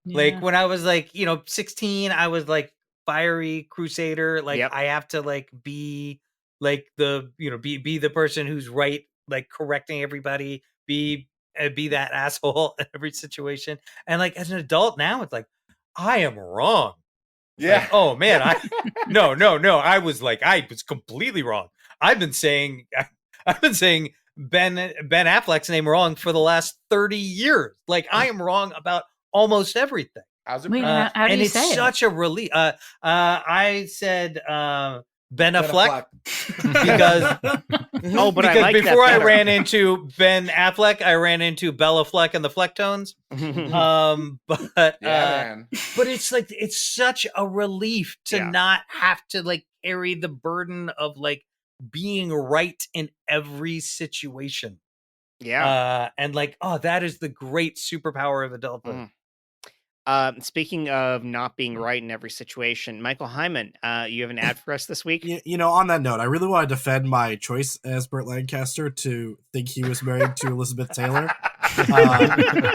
Like when I was like, 16, I was like fiery crusader. Like I have to like be like the, be the person who's right, like correcting everybody, be that asshole in every situation. And like as an adult now, it's like, I am wrong. Yeah. Like, oh man, no. I was completely wrong. I've been saying Ben Affleck's name wrong for the last 30 years. Like I am wrong about almost everything. How's it? Wait, how do and you it's say such a relief. I said Ben Affleck because but I like before that I ran into Ben Affleck, I ran into Bella Fleck and the Flecktones. But it's like it's such a relief to not have to like carry the burden of like being right in every situation. Yeah. And like, oh, that is the great superpower of adulthood. Speaking of not being right in every situation, Michael Heiman, you have an ad for us this week? On that note, I really want to defend my choice as Burt Lancaster to think he was married to Elizabeth Taylor.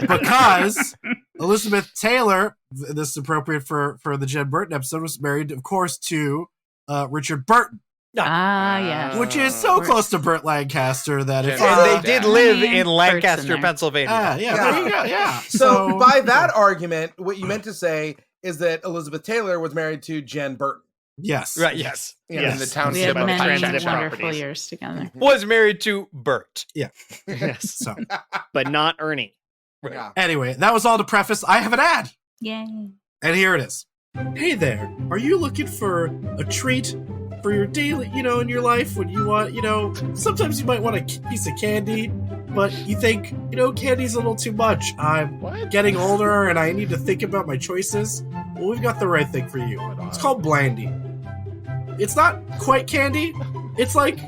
Because Elizabeth Taylor, this is appropriate for the Jen Burton episode, was married, of course, to Richard Burton. Yeah. Which is so close to Burt Lancaster that it's... And they did live in Lancaster, Pennsylvania. There you go, yeah. So by that argument, what you meant to say is that Elizabeth Taylor was married to Jen Burton. Yes. Right, yes. In the township we have of many transitive wonderful properties. years together. Was married to Bert. Yeah. Yes. So, but not Ernie. Right. Yeah. Anyway, that was all to preface. I have an ad. Yay. And here it is. Hey there. Are you looking for a treat for your daily, in your life when you want, sometimes you might want a piece of candy, but you think, candy's a little too much. I'm getting older and I need to think about my choices. Well, we've got the right thing for you. It's called Blandy. It's not quite candy. It's like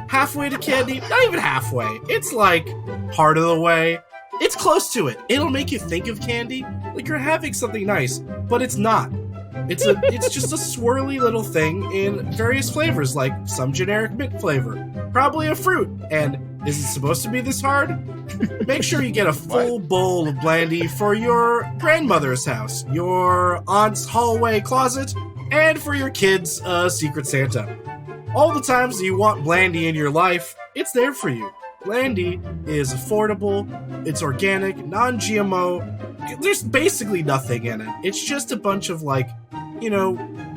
halfway to candy. Not even halfway. It's like part of the way. It's close to it. It'll make you think of candy, like you're having something nice, but it's not. It's just a swirly little thing in various flavors, like some generic mint flavor, probably a fruit. And is it supposed to be this hard? Make sure you get a full bowl of Blandy for your grandmother's house, your aunt's hallway closet, and for your kid's Secret Santa. All the times that you want Blandy in your life, it's there for you. Blandy is affordable, it's organic, non-GMO. There's basically nothing in it. It's just a bunch of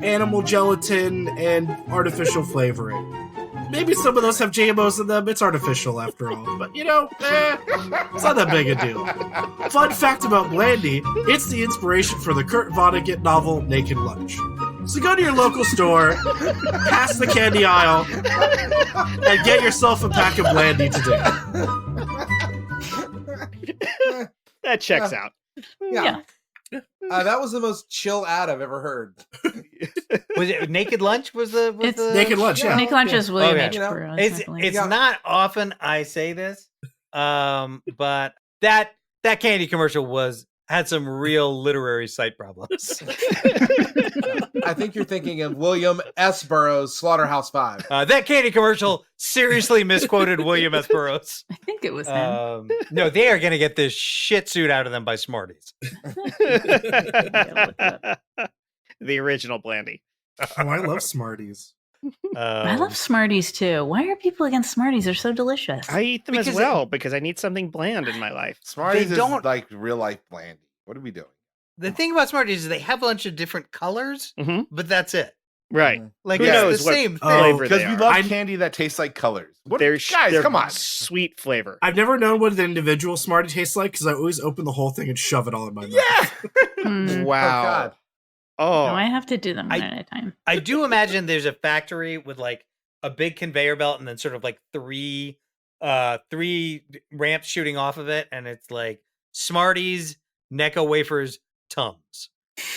animal gelatin and artificial flavoring. maybe some of those have GMOs in them. It's artificial after all. But, it's not that big a deal. Fun fact about Blandy, it's the inspiration for the Kurt Vonnegut novel Naked Lunch. So go to your local store, pass the candy aisle, and get yourself a pack of Blandy today. That checks out. Yeah. That was the most chill ad I've ever heard. Was it Naked Lunch? It's Naked Lunch, yeah. Naked Lunch is William H. Burroughs. It's not often I say this, but that candy commercial had some real literary site problems. I think you're thinking of William S. Burroughs' Slaughterhouse-Five. That candy commercial seriously misquoted William S. Burroughs. I think it was him. No, they are going to get this shit suit out of them by Smarties. The original Blandy. Oh, I love Smarties. I love Smarties too. Why are people against Smarties? They're so delicious. I eat them as well because I need something bland in my life. Smarties is like real life Blandy. What are we doing? The thing about Smarties is they have a bunch of different colors, but that's it. Right. Like, who knows the what same flavor because they we are. love candy that tastes like colors. They're come on, sweet flavor. I've never known what an individual Smartie tastes like because I always open the whole thing and shove it all in my mouth. Yeah. Wow. Oh, God. Oh, no, I have to do them one at a time. I do imagine there's a factory with like a big conveyor belt and then sort of like three ramps shooting off of it, and it's like Smarties, Necco wafers, Tums.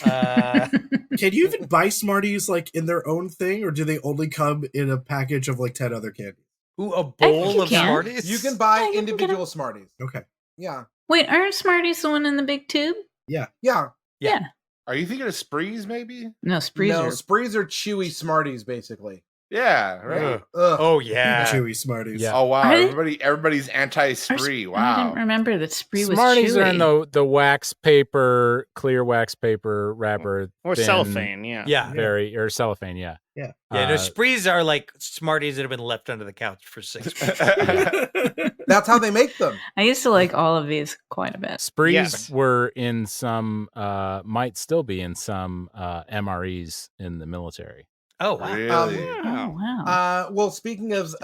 Can you even buy Smarties like in their own thing, or do they only come in a package of like 10 other candies? Ooh, a bowl of Smarties? You can buy individual Smarties. Okay. Yeah. Wait, aren't Smarties the one in the big tube? Yeah. Yeah. Yeah. Are you thinking of Sprees, maybe? No, Sprees No, are... Sprees are chewy Smarties, basically. Yeah, right. Ugh. Oh yeah, chewy Smarties. Yeah. Oh wow, Are everybody's anti-Spree. I Wow. didn't remember that Spree was Smarties chewy. are in the wax paper, clear wax paper wrapper, or thin, cellophane. Yeah. Very or cellophane. Yeah. Yeah. Yeah, no, Sprees are like Smarties that have been left under the couch for 6 weeks. That's how they make them. I used to like all of these quite a bit. Sprees were in some, might still be in some MREs in the military. Oh wow! Really? Oh wow! Well, speaking of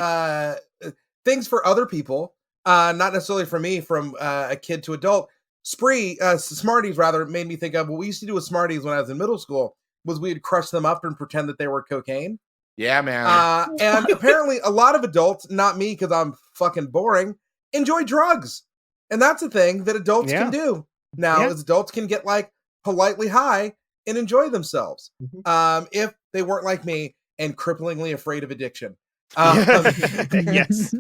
things for other people, not necessarily for me, from a kid to adult, Smarties rather made me think of what we used to do with Smarties when I was in middle school. Was we'd crush them up and pretend that they were cocaine. Yeah, man. And apparently a lot of adults, not me because I'm fucking boring, enjoy drugs. And that's a thing that adults can do. Now, as adults can get like politely high and enjoy themselves. If they weren't like me and cripplingly afraid of addiction. Yes.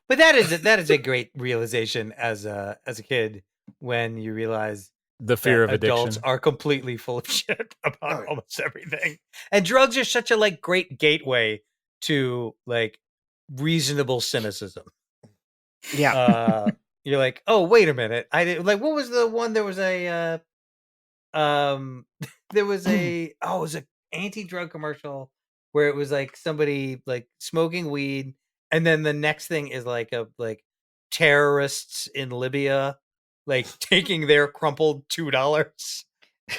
But that is a great realization as a kid when you realize the fear of adults addiction are completely full of shit about almost everything. And drugs are such a like great gateway to like reasonable cynicism. Yeah. You're like, oh, wait a minute. I did like, what was the one? There was a it was an anti-drug commercial where it was like somebody like smoking weed, and then the next thing is like terrorists in Libya like taking their crumpled $2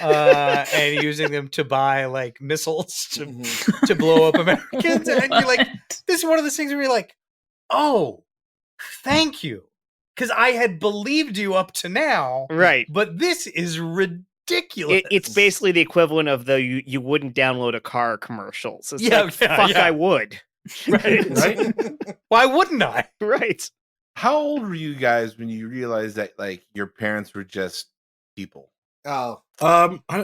and using them to buy like missiles to blow up Americans. And you're like, this is one of those things where you're like, oh, thank you. Because I had believed you up to now. Right. But this is ridiculous. It's basically the equivalent of the you wouldn't download a car commercials. It's fuck, I would. Right. Why wouldn't I? Right. How old were you guys when you realized that like your parents were just people? Oh.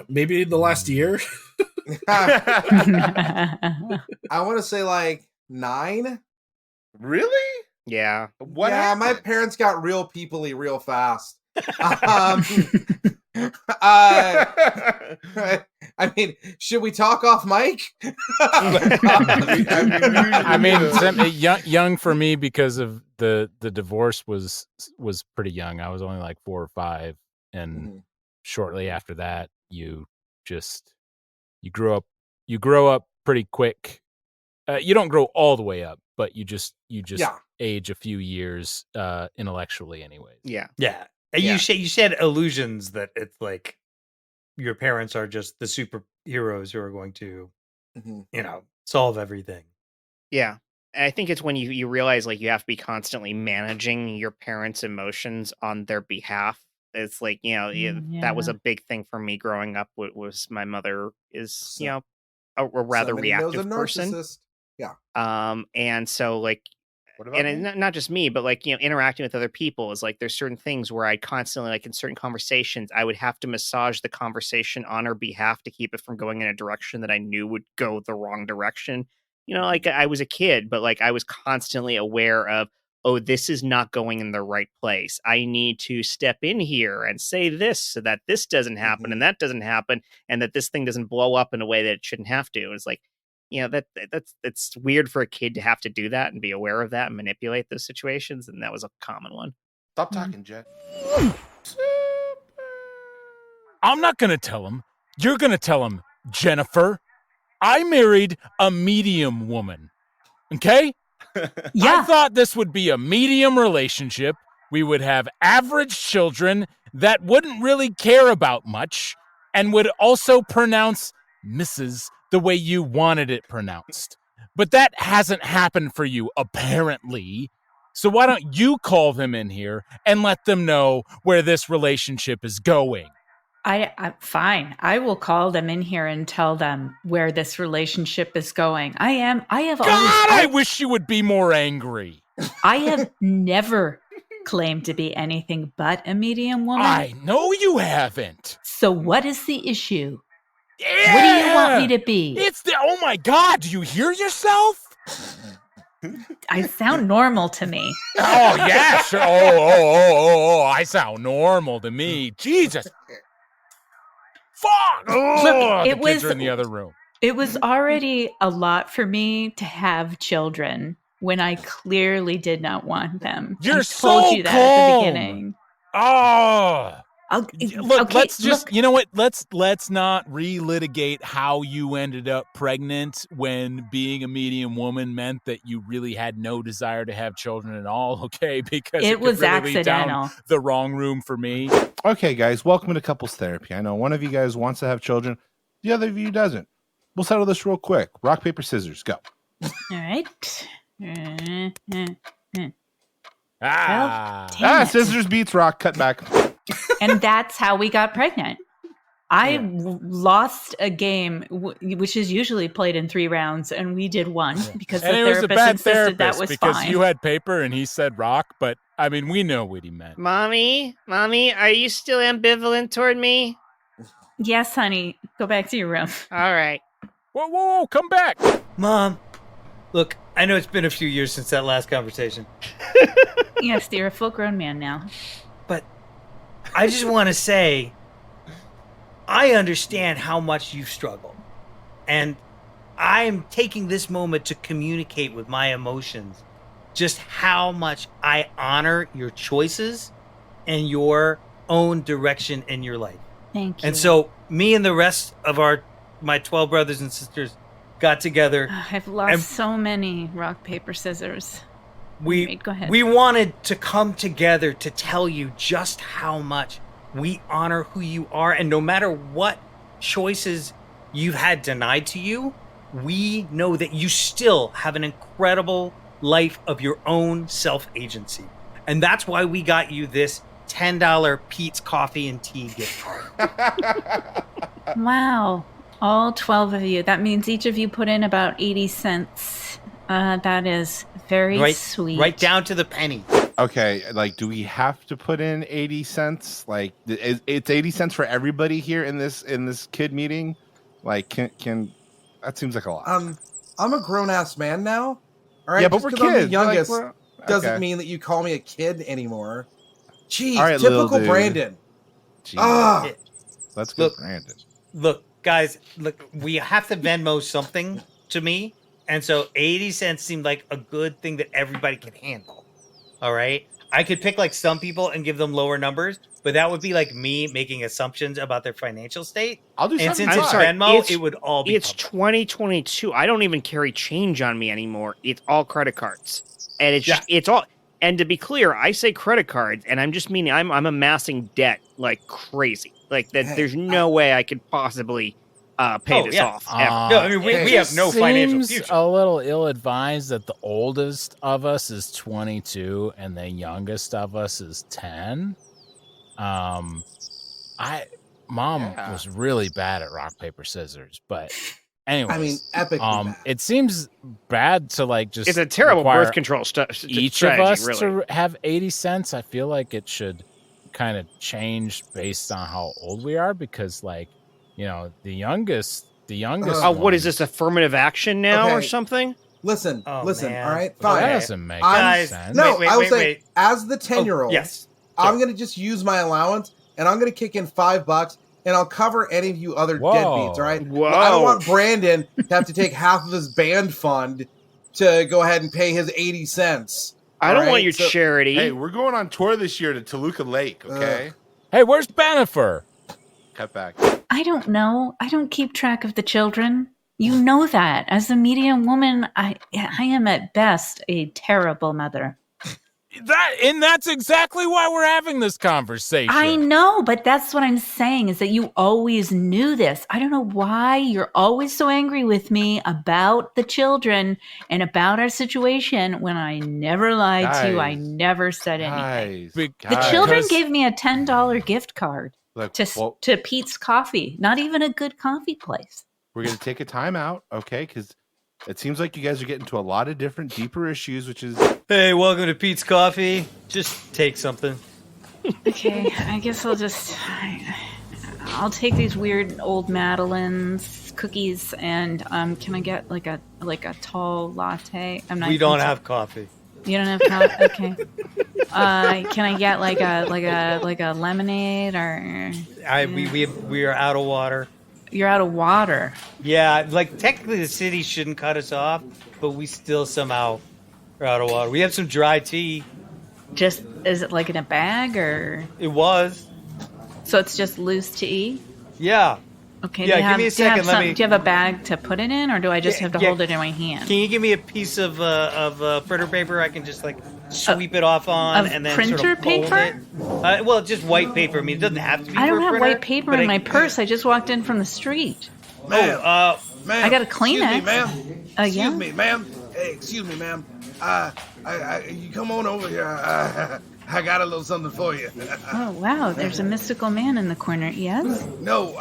Maybe the last year. I want to say like 9. Really? Yeah. What yeah, happened? my parents got real people-y real fast. I mean, should we talk off mic? I mean, young for me because of the divorce was pretty young. I was only like 4 or 5, and shortly after that, you grow up pretty quick. You don't grow all the way up, but you just age a few years intellectually, anyways. Yeah. You said illusions that it's like your parents are just the superheroes who are going to, solve everything. Yeah. I think it's when you realize like you have to be constantly managing your parents' emotions on their behalf. It's like, that was a big thing for me growing up. Was my mother is, a rather reactive person. Yeah. And so like, and not just me, but like, interacting with other people is like, there's certain things where I constantly, like in certain conversations, I would have to massage the conversation on her behalf to keep it from going in a direction that I knew would go the wrong direction. Like I was a kid, but like I was constantly aware of, oh, this is not going in the right place. I need to step in here and say this so that this doesn't happen and that doesn't happen and that this thing doesn't blow up in a way that it shouldn't have to. It's like, that's weird for a kid to have to do that and be aware of that and manipulate those situations. And that was a common one. Stop talking, Jet. I'm not going to tell him. You're going to tell him, Jennifer. I married a medium woman. Okay? Yeah. I thought this would be a medium relationship. We would have average children that wouldn't really care about much and would also pronounce Mrs. the way you wanted it pronounced. But that hasn't happened for you, apparently. So why don't you call them in here and let them know where this relationship is going? I'm fine. I will call them in here and tell them where this relationship is going. I wish you would be more angry. I have never claimed to be anything but a medium woman. I know you haven't. So what is the issue? Yeah. What do you want me to be? Oh my God, do you hear yourself? I sound normal to me. Oh, yeah, sure. Oh, I sound normal to me. Jesus. Fuck! Look, the kids are in the other room. It was already a lot for me to have children when I clearly did not want them. You're told you that at the beginning. Oh. Look, okay, let's just, you know what? Let's not relitigate how you ended up pregnant when being a medium woman meant that you really had no desire to have children at all, okay? Because it was really accidental. The wrong room for me. Okay, guys, welcome to couples therapy. I know one of you guys wants to have children, the other of you doesn't. We'll settle this real quick. Rock, paper, scissors, go. All right. Scissors beats rock, cut back. And that's how we got pregnant. I lost a game, which is usually played in 3 rounds, and we did 1 because the therapist insisted that was because fine. You had paper and he said rock, but I mean, we know what he meant. Mommy, are you still ambivalent toward me? Yes, honey. Go back to your room. All right. Whoa, come back. Mom, look, I know it's been a few years since that last conversation. Yes, you're a full-grown man now. But I just want to say, I understand how much you've struggled. And I'm taking this moment to communicate with my emotions just how much I honor your choices and your own direction in your life. Thank you. And so me and the rest of my 12 brothers and sisters got together. I've lost so many rock, paper, scissors. Go ahead. We wanted to come together to tell you just how much we honor who you are. And no matter what choices you've had denied to you, we know that you still have an incredible life of your own self-agency. And that's why we got you this $10 Pete's Coffee and Tea gift card. Wow. All 12 of you. That means each of you put in about 80 cents. That is very sweet. Right down to the penny. Okay, like, do we have to put in 80 cents? Like, it's 80 cents for everybody here in this kid meeting? Like, can that seems like a lot. I'm a grown-ass man now. All right, yeah, but we're kids. I'm the youngest doesn't okay. mean that you call me a kid anymore. Jeez, right, typical Brandon. Let's go, Brandon. Look, guys, we have to Venmo something to me. And so 80 cents seemed like a good thing that everybody can handle. All right. I could pick like some people and give them lower numbers, but that would be like me making assumptions about their financial state. I'll do something. And since it's Venmo, it would all be. It's 2022. I don't even carry change on me anymore. It's all credit cards. And it's all. And to be clear, I say credit cards, and I'm just meaning I'm amassing debt like crazy. Like that. There's no way I could possibly pay this off. No, I mean we have no financial future. A little ill-advised that the oldest of us is 22 and the youngest of us is 10. Mom was really bad at rock paper scissors, but anyways, I mean, epically bad. It seems bad to like just. It's a terrible birth control stuff. Each of us to have 80 cents. I feel like it should kind of change based on how old we are, because like, you know, the youngest. Oh, what is this, affirmative action now or something? Listen, man. all right, fine. That doesn't make sense. No, I will say, as the 10-year-old, yes, I'm going to just use my allowance, and I'm going to kick in $5, and I'll cover any of you other deadbeats, all right? Whoa. I don't want Brandon to have to take half of his band fund to go ahead and pay his 80 cents. I don't want your charity. Hey, we're going on tour this year to Toluca Lake, okay? Hey, where's Benifer? Cut back. I don't know. I don't keep track of the children. You know that. As a medium woman, I am at best a terrible mother. That's exactly why we're having this conversation. I know, but that's what I'm saying, is that you always knew this. I don't know why you're always so angry with me about the children and about our situation when I never lied to you. I never said anything. The children gave me a $10 gift card to Pete's Coffee. Not even a good coffee place. We're going to take a time out, okay? Because it seems like you guys are getting to a lot of different, deeper issues, which is... Hey, welcome to Pete's Coffee. Just take something. Okay, I guess I'll take these weird old Madeline's cookies, and can I get like a tall latte? We don't have coffee. You don't have coffee? Okay. Can I get like a lemonade or? We are out of water. You're out of water. Yeah, like technically the city shouldn't cut us off, but we still somehow are out of water. We have some dry tea. Is it like in a bag or? It was. So it's just loose tea? Yeah. Okay. Yeah, give me a second. Do you have a bag to put it in, or do I just have to hold it in my hand? Can you give me a piece of printer paper I can just like sweep it off on, and then printer sort of paper? it? Well, just white paper. I mean, it doesn't have to be. I don't have printer, white paper in my purse. I just walked in from the street. Ma'am, I got to clean it. Excuse me, ma'am. Hey, excuse me, ma'am. You come on over here. I got a little something for you. Oh wow, there's a mystical man in the corner. Yes. No,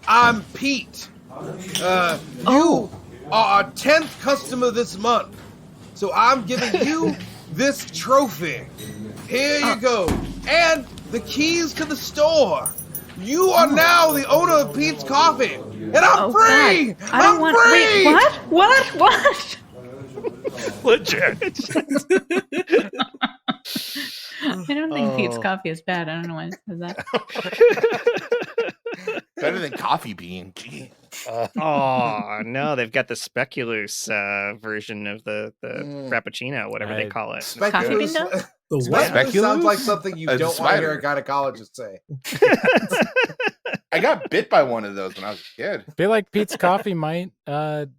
I'm Pete. You are our 10th customer this month, so I'm giving you this trophy. Here you go, and the keys to the store. You are now the owner of Pete's Coffee, and I'm free. God. I don't want. Free. Wait, what? Legit. I don't think Pete's Coffee is bad. I don't know why I said that. Better than Coffee Bean. Gee. Oh no, they've got the speculoos version of the frappuccino, whatever they call it. Speculoos. The what? Speculoos sounds like something you don't want to hear a gynecologist say. I got bit by one of those when I was a kid. I feel like Pete's Coffee might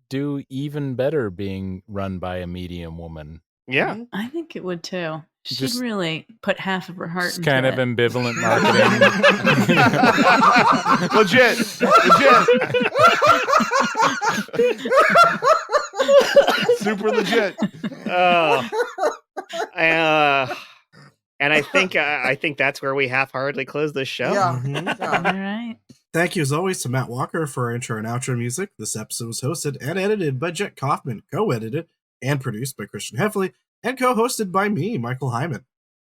do even better being run by a medium woman. Yeah, I think it would too. She'd really put half of her heart into kind it. of ambivalent marketing. Legit. Super legit. And I think that's where we half-heartedly close this show. Yeah. All right. Thank you as always to Matt Walker for our intro and outro music. This episode was hosted and edited by Jet Kaufman, co-edited and produced by Christian Heffley, and co-hosted by me, Michael Heiman.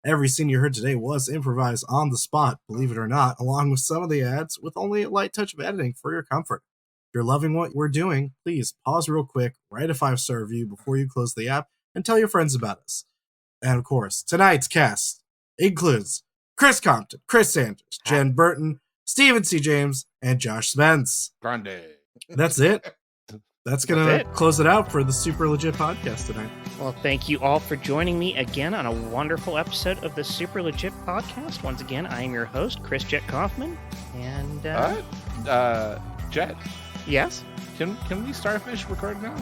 Every scene you heard today was improvised on the spot, believe it or not, along with some of the ads with only a light touch of editing for your comfort. If you're loving what we're doing, please pause real quick, write a 5-star review before you close the app, and tell your friends about us. And of course, tonight's cast includes Chris Compton, Chris Sanders, Jen Burton, Stephen C. James, and Josh Spence. Grande. That's it. That's going to close it out for the Super Legit podcast tonight. Well, thank you all for joining me again on a wonderful episode of the Super Legit podcast. Once again, I am your host, Chris Jet Kaufman. And Jet. Yes? Can we Starfish record now?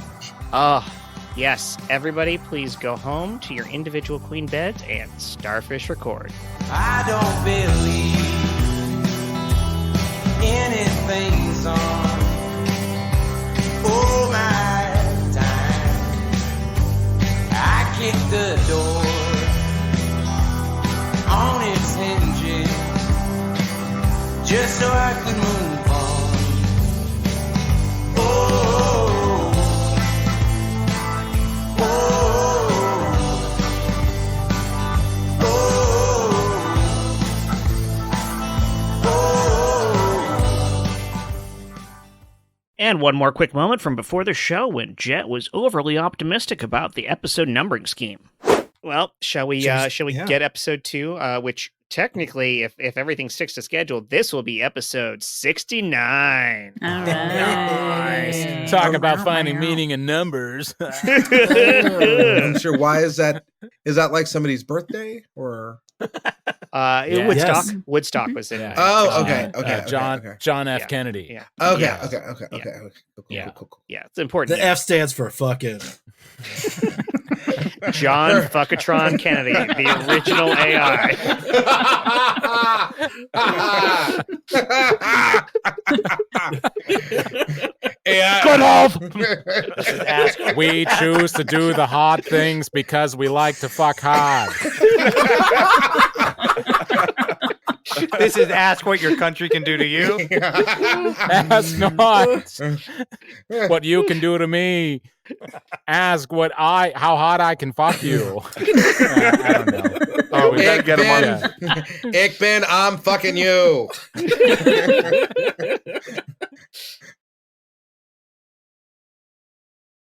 Yes. Everybody, please go home to your individual queen beds and Starfish record. I don't believe anything's on kicked the door on its hinges just so I could move on. Oh, oh, oh, oh. And one more quick moment from before the show when Jet was overly optimistic about the episode numbering scheme. Well, shall we get episode 2, which technically, if everything sticks to schedule, this will be episode 69. All right. Nice. Talk about finding meaning in numbers. I'm sure. Why is that? Is that like somebody's birthday or? Woodstock. Yes. Woodstock was in. Oh, okay. John F. Kennedy. Yeah. Okay. Cool. Yeah, it's important. The F stands for fucking. John Fuckatron Kennedy, the original AI. Good off. We choose to do the hard things because we like to fuck hard. This is Ask What Your Country Can Do to You. Ask not what you can do to me. Ask how hard I can fuck you. I don't know. Oh, we gotta get him on. Ich bin, I'm fucking you.